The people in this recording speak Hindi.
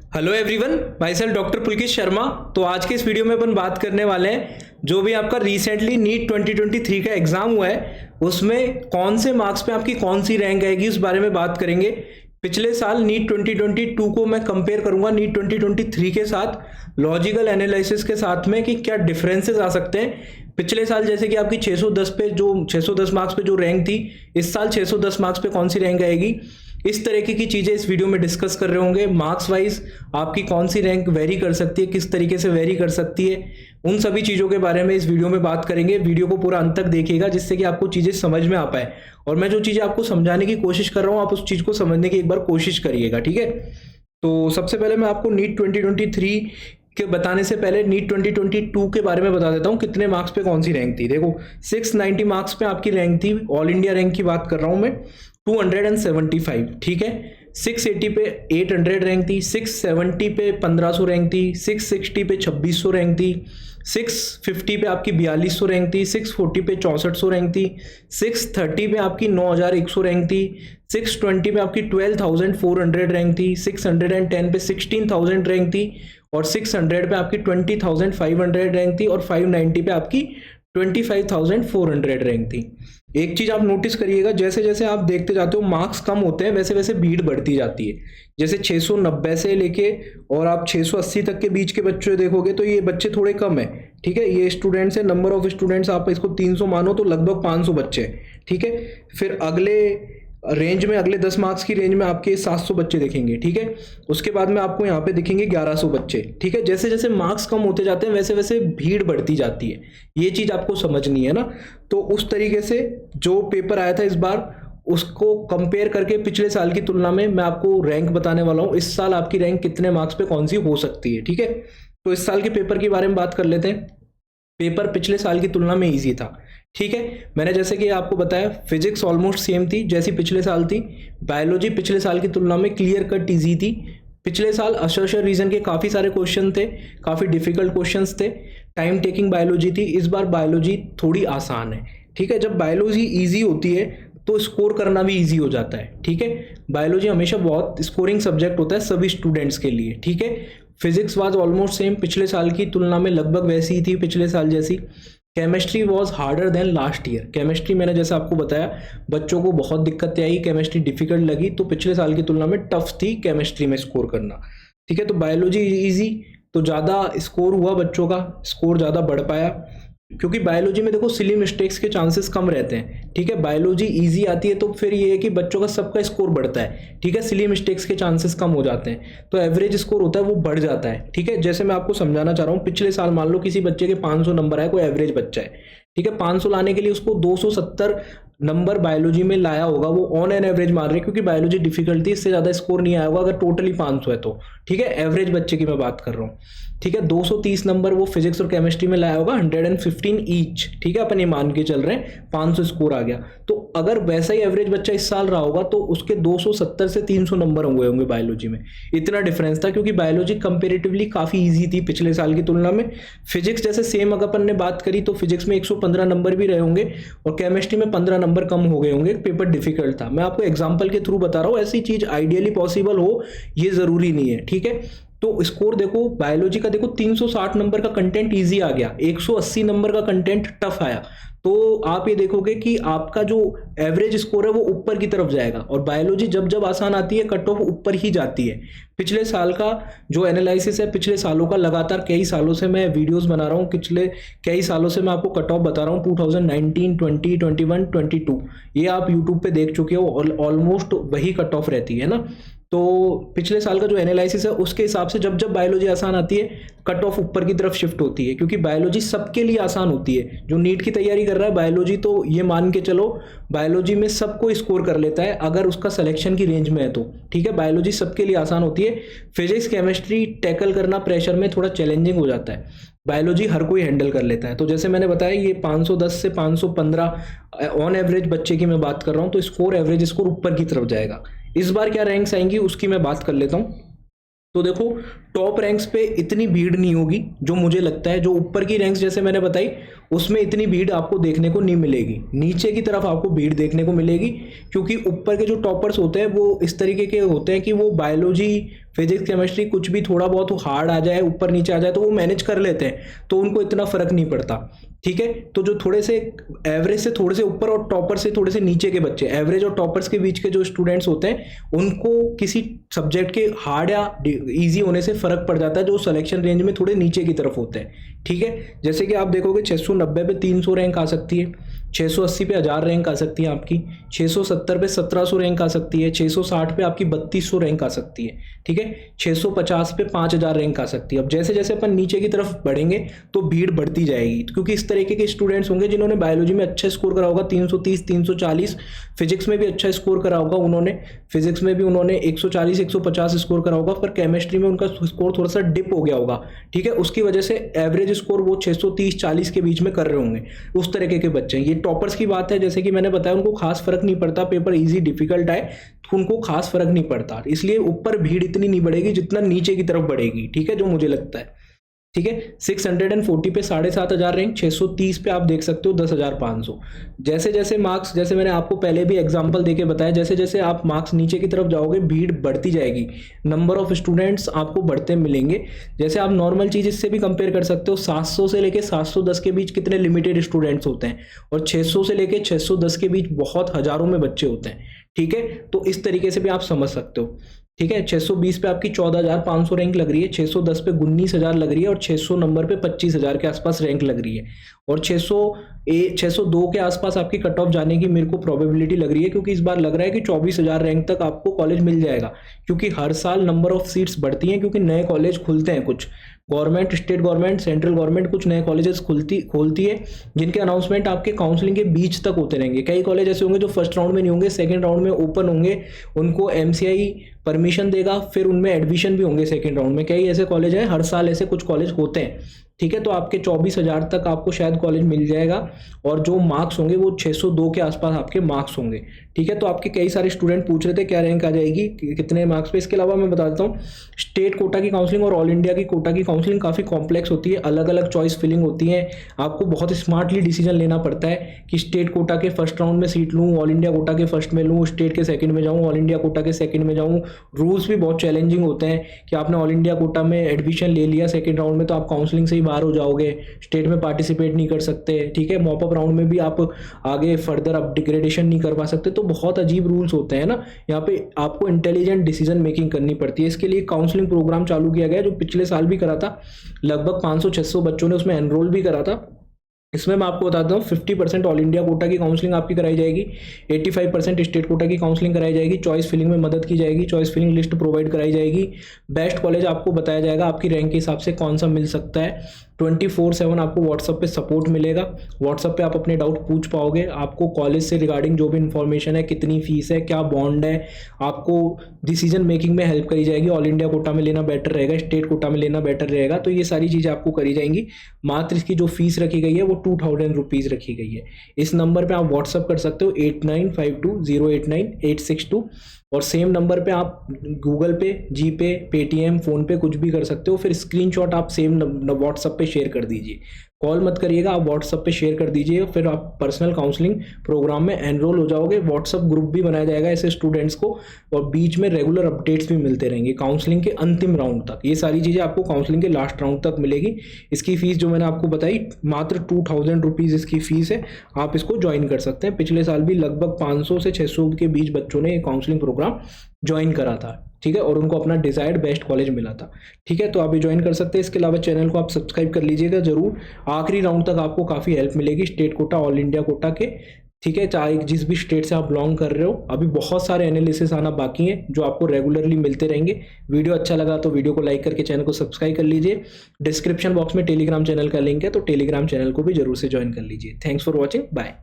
Hello everyone, myself doctor Pulkit Sharma. तो आज के इस वीडियो में अपन बात करने वाले हैं जो भी आपका रिसेंटली नीट 2023 का एग्जाम हुआ है उसमें कौन से मार्क्स पे आपकी कौन सी रैंक आएगी उस बारे में बात करेंगे। पिछले साल नीट 2022 को मैं कंपेयर करूंगा नीट 2023 के साथ लॉजिकल एनालिसिस के साथ में कि क्या डिफरेंसेस आ सकते हैं। पिछले साल जैसे कि आपकी 610 मार्क्स पे जो रैंक थी, इस साल 610 मार्क्स पे कौन सी रैंक आएगी, इस तरीके की चीजें इस वीडियो में डिस्कस कर रहे होंगे। मार्क्स वाइज आपकी कौन सी रैंक वेरी कर सकती है, किस तरीके से वेरी कर सकती है, उन सभी चीज़ों के बारे में इस वीडियो में बात करेंगे। वीडियो को पूरा अंत तक देखिएगा जिससे कि आपको चीज़ें समझ में आ पाए, और मैं जो चीज़ें आपको समझाने की कोशिश कर रहा हूँ आप उस चीज़ को समझने की एक बार कोशिश करिएगा, ठीक है। तो सबसे पहले मैं आपको नीट 2023 के बताने से पहले नीट 2022 के बारे में बता देता हूँ कितने मार्क्स पे कौन सी रैंक थी। देखो 690 मार्क्स पे आपकी रैंक थी, ऑल इंडिया रैंक की बात कर रहा हूँ मैं, 275, ठीक है। 680 पे 800 रैंक थी, 670 पे 1500 रैंक थी, 660 पे 2600 रैंक थी, 650 पे आपकी 4200 रैंक थी, 640 पे 6400 रैंक थी, 630 पे आपकी 9100 रैंक थी, 620 पे आपकी 12400 रैंक थी, 610 पे 16000 रैंक थी, और 600 पे आपकी 20500 रैंक थी, और 590 पे आपकी 25400 रैंक थी। एक चीज आप नोटिस करिएगा, जैसे जैसे आप देखते जाते हो मार्क्स कम होते हैं वैसे वैसे भीड़ बढ़ती जाती है। जैसे 690 से लेके और आप 680 तक के बीच के बच्चे देखोगे तो ये बच्चे थोड़े कम है, ठीक है। ये स्टूडेंट्स है, नंबर ऑफ स्टूडेंट्स आप इसको 300 मानो तो लगभग 500 बच्चे, ठीक है। फिर अगले रेंज में, अगले 10 मार्क्स की रेंज में आपके 700 बच्चे दिखेंगे, ठीक है। उसके बाद में आपको यहाँ पे दिखेंगे 1100 बच्चे, ठीक है। जैसे जैसे मार्क्स कम होते जाते हैं वैसे वैसे भीड़ बढ़ती जाती है, ये चीज आपको समझनी है ना। तो उस तरीके से जो पेपर आया था इस बार उसको कंपेयर करके पिछले साल की तुलना में मैं आपको रैंक बताने वाला हूँ, इस साल आपकी रैंक कितने मार्क्स पे कौन सी हो सकती है, ठीक है। तो इस साल के पेपर के बारे में बात कर लेते हैं। पेपर पिछले साल की तुलना में इजी था, ठीक है। मैंने जैसे कि आपको बताया फिजिक्स ऑलमोस्ट सेम थी जैसी पिछले साल थी। बायोलॉजी पिछले साल की तुलना में क्लियर कट इजी थी। पिछले साल असोसिएशन रीजन के काफ़ी सारे क्वेश्चन थे, काफ़ी डिफिकल्ट क्वेश्चंस थे, टाइम टेकिंग बायोलॉजी थी। इस बार बायोलॉजी थोड़ी आसान है, ठीक है। जब बायोलॉजी ईजी होती है तो स्कोर करना भी ईजी हो जाता है, ठीक है। बायोलॉजी हमेशा बहुत स्कोरिंग सब्जेक्ट होता है सभी स्टूडेंट्स के लिए, ठीक है। फिजिक्स वाज ऑलमोस्ट सेम, पिछले साल की तुलना में लगभग वैसी ही थी पिछले साल जैसी। Chemistry was harder than last year. Chemistry मैंने जैसा आपको बताया बच्चों को बहुत दिक्कतें आई, केमिस्ट्री डिफिकल्ट लगी, तो पिछले साल की तुलना में टफ थी केमिस्ट्री में स्कोर करना, ठीक है। तो बायोलॉजी इजी, तो ज़्यादा स्कोर हुआ बच्चों का, स्कोर ज़्यादा बढ़ पाया, क्योंकि बायोलॉजी में देखो सिली मिस्टेक्स के चांसेस कम रहते हैं, ठीक है। बायोलॉजी इजी आती है तो फिर ये है कि बच्चों का सबका स्कोर बढ़ता है, ठीक है। सिली मिस्टेक्स के चांसेस कम हो जाते हैं तो एवरेज स्कोर होता है वो बढ़ जाता है, ठीक है। जैसे मैं आपको समझाना चाह रहा हूँ, पिछले साल मान लो किसी बच्चे के 500 नंबर आए, कोई एवरेज बच्चा है, ठीक है। 500 लाने के लिए उसको 270 नंबर बायोलॉजी में लाया होगा, वो ऑन एन एवरेज मार रहे हैं क्योंकि बायोलॉजी डिफिकल्ट थी, इससे ज़्यादा स्कोर नहीं आया होगा अगर टोटली 500 है तो, ठीक है। एवरेज बच्चे की मैं बात कर रहा हूँ, ठीक है। 230 नंबर वो फिजिक्स और केमिस्ट्री में लाया होगा, 115 ईच, ठीक है। अपन ये मान के चल रहे हैं 500 स्कोर आ गया, तो अगर वैसा ही एवरेज बच्चा इस साल रहा होगा तो उसके 270 से 300 नंबर हुए होंगे बायोलॉजी में। इतना डिफरेंस था क्योंकि बायोलॉजी कंपेरेटिवली काफ़ी ईजी थी पिछले साल की तुलना में। फिजिक्स जैसे सेम अगर अपन ने बात करी तो फिजिक्स में 115 नंबर भी रहे होंगे और केमिस्ट्री में 15 नंबर कम हो गए होंगे, पेपर डिफिकल्ट था। मैं आपको एग्जाम्पल के थ्रू बता रहा हूँ, ऐसी चीज आइडियली पॉसिबल हो ये जरूरी नहीं है, ठीक है। तो स्कोर देखो बायोलॉजी का, देखो 360 नंबर का कंटेंट इजी आ गया, 180 नंबर का कंटेंट टफ आया, तो आप ये देखोगे कि आपका जो एवरेज स्कोर है वो ऊपर की तरफ जाएगा। और बायोलॉजी जब जब आसान आती है कट ऑफ ऊपर ही जाती है। पिछले साल का जो एनालिसिस है, पिछले सालों का, लगातार कई सालों से मैं वीडियोस बना रहा हूँ, पिछले कई सालों से मैं आपको कट ऑफ बता रहा हूँ, 2019, 20, 21, 22, ये आप यूट्यूब पे देख चुके हो और ऑलमोस्ट वही कट ऑफ रहती है ना। तो पिछले साल का जो एनालिसिस है उसके हिसाब से जब जब बायोलॉजी आसान आती है कट ऑफ ऊपर की तरफ शिफ्ट होती है, क्योंकि बायोलॉजी सबके लिए आसान होती है। जो नीट की तैयारी कर रहा है बायोलॉजी, तो ये मान के चलो बायोलॉजी में सबको स्कोर कर लेता है अगर उसका सिलेक्शन की रेंज में है तो, ठीक है। बायोलॉजी सबके लिए आसान होती है। फिजिक्स केमिस्ट्री टैकल करना प्रेशर में थोड़ा चैलेंजिंग हो जाता है, बायोलॉजी हर कोई हैंडल कर लेता है। तो जैसे मैंने बताया ये 510 से 515 ऑन एवरेज बच्चे की मैं बात कर रहा हूँ, तो स्कोर एवरेज स्कोर ऊपर की तरफ जाएगा। इस बार क्या रैंक्स आएंगी उसकी मैं बात कर लेता हूँ। तो देखो टॉप रैंक्स पे इतनी भीड़ नहीं होगी जो मुझे लगता है, जो ऊपर की रैंक्स जैसे मैंने बताई उसमें इतनी भीड़ आपको देखने को नहीं मिलेगी, नीचे की तरफ आपको भीड़ देखने को मिलेगी, क्योंकि ऊपर के जो टॉपर्स होते हैं वो इस तरीके के होते हैं कि वो बायोलॉजी फिजिक्स केमिस्ट्री कुछ भी थोड़ा बहुत हार्ड आ जाए, ऊपर नीचे आ जाए तो वो मैनेज कर लेते हैं, तो उनको इतना फर्क नहीं पड़ता। ठीक है, तो जो थोड़े से एवरेज से थोड़े से ऊपर और टॉपर से थोड़े से नीचे के बच्चे, एवरेज और टॉपर्स के बीच के जो स्टूडेंट्स होते हैं, उनको किसी सब्जेक्ट के हार्ड या इजी होने से फर्क पड़ जाता है, जो सिलेक्शन रेंज में थोड़े नीचे की तरफ होते हैं। ठीक है, जैसे कि आप देखोगे 690 पे 300 रैंक आ सकती है, 680 पे 1000 रैंक आ सकती है आपकी, 670 पे 1700 रैंक आ सकती है, 660 पे आपकी 3200 रैंक आ सकती है। ठीक है, 650 पे 5000 रैंक आ सकती है। अब जैसे जैसे अपन नीचे की तरफ बढ़ेंगे तो भीड़ बढ़ती जाएगी, क्योंकि इस तरीके के स्टूडेंट्स होंगे जिन्होंने बायोलॉजी में अच्छा स्कोर करा होगा 330 340, फिजिक्स में भी अच्छा स्कोर करा होगा उन्होंने, फिजिक्स में भी उन्होंने 140 150 स्कोर करा होगा, पर केमिस्ट्री में उनका स्कोर थोड़ा सा डिप हो गया होगा। ठीक है, उसकी वजह से एवरेज स्कोर वो 630 40 के बीच में कर रहे होंगे, उस तरीके के बच्चे हैं। ये टॉपर्स की बात है, जैसे कि मैंने बताया, उनको खास फर्क नहीं पड़ता, पेपर इजी डिफिकल्ट आए तो उनको खास फर्क नहीं पड़ता, इसलिए ऊपर भीड़ इतनी नहीं बढ़ेगी जितना नीचे की तरफ बढ़ेगी। ठीक है, जो मुझे लगता है। ठीक है, 640 पे 7500 रैंक, 630 पे आप देख सकते हो 10,500। जैसे जैसे मार्क्स, जैसे मैंने आपको पहले भी एग्जांपल देके बताया, जैसे जैसे आप मार्क्स नीचे की तरफ जाओगे भीड़ बढ़ती जाएगी, नंबर ऑफ स्टूडेंट्स आपको बढ़ते मिलेंगे। जैसे आप नॉर्मल चीज इससे भी कंपेयर कर सकते हो, 700 से लेके 710 के बीच कितने लिमिटेड स्टूडेंट्स होते हैं, और 600 से लेके 610 के बीच बहुत हजारों में बच्चे होते हैं। ठीक है, तो इस तरीके से भी आप समझ सकते हो। ठीक है, 620 पे आपकी 14,500 रैंक लग रही है, 610 पे 19,000 लग रही है, और 600 नंबर पे 25,000 के आसपास रैंक लग रही है, और 602 के आसपास आपकी कट ऑफ जाने की मेरे को प्रोबेबिलिटी लग रही है, क्योंकि इस बार लग रहा है कि 24,000 रैंक तक आपको कॉलेज मिल जाएगा, क्योंकि हर साल नंबर ऑफ सीट्स बढ़ती हैं, क्योंकि नए कॉलेज खुलते हैं, कुछ government, state government, central government कुछ नए कॉलेजेस खोलती है, जिनके अनाउंसमेंट आपके काउंसलिंग के बीच तक होते रहेंगे। कई कॉलेज ऐसे होंगे जो फर्स्ट राउंड में नहीं होंगे, सेकंड राउंड में ओपन होंगे, उनको एमसीआई परमिशन देगा, फिर उनमें एडमिशन भी होंगे सेकंड राउंड में। कई ऐसे कॉलेज हैं, हर साल ऐसे कुछ कॉलेज होते हैं। ठीक है, तो आपके 24,000 तक आपको शायद कॉलेज मिल जाएगा, और जो मार्क्स होंगे वो 602 के आसपास आपके मार्क्स होंगे। ठीक है, तो आपके कई सारे स्टूडेंट पूछ रहे थे क्या रैंक आ जाएगी, कितने मार्क्स पे। इसके अलावा मैं बता देता हूँ, स्टेट कोटा की काउंसलिंग और ऑल इंडिया की कोटा की काउंसलिंग काफ़ी कॉम्प्लेक्स होती है, अलग अलग चॉइस फिलिंग होती है, आपको बहुत स्मार्टली डिसीजन लेना पड़ता है कि स्टेट कोटा के फर्स्ट राउंड में सीट लूँ, ऑल इंडिया कोटा के फर्स्ट में लूँ, स्टेट के सेकंड में जाऊँ, ऑल इंडिया कोटा के सेकंड में जाऊँ। रूल्स भी बहुत चैलेंजिंग होते हैं कि आपने ऑल इंडिया कोटा में एडमिशन ले लिया सेकंड राउंड में, तो आप काउंसलिंग से ही बाहर हो जाओगे, स्टेट में पार्टिसिपेट नहीं कर सकते। ठीक है, मॉपअप राउंड में भी आप आगे फर्दर अपग्रेडेशन नहीं कर पा सकते, तो बहुत अजीब रूल्स होते हैं ना। यहाँ पे आपको इंटेलिजेंट डिसीजन मेकिंग करनी पड़ती है। इसके लिए काउंसलिंग प्रोग्राम चालू किया गया, जो पिछले साल भी करा था, लगभग 500-600 बच्चों ने उसमें एनरोल भी करा था। इसमें मैं आपको बताता हूँ 50% ऑल इंडिया कोटा की काउंसलिंग आपकी कराई जाएगी, 85% स्टेट कोटा की काउंसलिंग कराई जाएगी, चॉइस फिलिंग में मदद की जाएगी, चॉइस फिलिंग लिस्ट प्रोवाइड कराई जाएगी, बेस्ट कॉलेज आपको बताया जाएगा आपकी रैंक के हिसाब से कौन सा मिल सकता है, 24/7 आपको व्हाट्सएप पे सपोर्ट मिलेगा, व्हाट्सएप पे आप अपने डाउट पूछ पाओगे, आपको कॉलेज से रिगार्डिंग जो भी इन्फॉर्मेशन है, कितनी फीस है, क्या बॉन्ड है, आपको डिसीजन मेकिंग में हेल्प करी जाएगी। ऑल इंडिया कोटा में लेना बेटर रहेगा, स्टेट कोटा में लेना बेटर रहेगा, तो ये सारी चीज़ें आपको करी जाएंगी। मात्र इसकी जो फीस रखी गई है वो 2,000 रुपीज़ रखी गई है। इस नंबर पर आप व्हाट्सअप कर सकते हो 8952089862, और सेम नंबर पे आप गूगल पे, जी पे, पेटीएम, फ़ोन पे कुछ भी कर सकते हो। फिर स्क्रीनशॉट आप सेम व्हाट्सअप पे शेयर कर दीजिए, कॉल मत करिएगा, आप व्हाट्सअप पे शेयर कर दीजिए, फिर आप पर्सनल काउंसलिंग प्रोग्राम में एनरोल हो जाओगे। व्हाट्सअप ग्रुप भी बनाया जाएगा ऐसे स्टूडेंट्स को, और बीच में रेगुलर अपडेट्स भी मिलते रहेंगे काउंसलिंग के अंतिम राउंड तक। ये सारी चीज़ें आपको काउंसलिंग के लास्ट राउंड तक मिलेगी। इसकी फीस जो मैंने आपको बताई, मात्र 2,000 रुपीज़ इसकी फीस है, आप इसको ज्वाइन कर सकते हैं। पिछले साल भी लगभग 500 से 600 के बीच बच्चों ने काउंसलिंग प्रोग्राम ज्वाइन करा था। ठीक है, और उनको अपना डिजायर्ड बेस्ट कॉलेज मिला था। ठीक है, तो आप ये ज्वाइन कर सकते हैं। इसके अलावा चैनल को आप सब्सक्राइब कर लीजिएगा जरूर, आखिरी राउंड तक आपको काफ़ी हेल्प मिलेगी state quota, all India quota के। ठीक है, चाहे जिस भी स्टेट से आप बिलोंग कर रहे हो, अभी बहुत सारे एनालिसिस आना बाकी हैं जो आपको रेगुलरली मिलते रहेंगे। वीडियो अच्छा लगा तो वीडियो को लाइक करके चैनल को सब्सक्राइब कर लीजिए। डिस्क्रिप्शन बॉक्स में टेलीग्राम चैनल का लिंक है, तो टेलीग्राम चैनल को भी जरूर से ज्वाइन कर लीजिए। Thanks for watching, bye.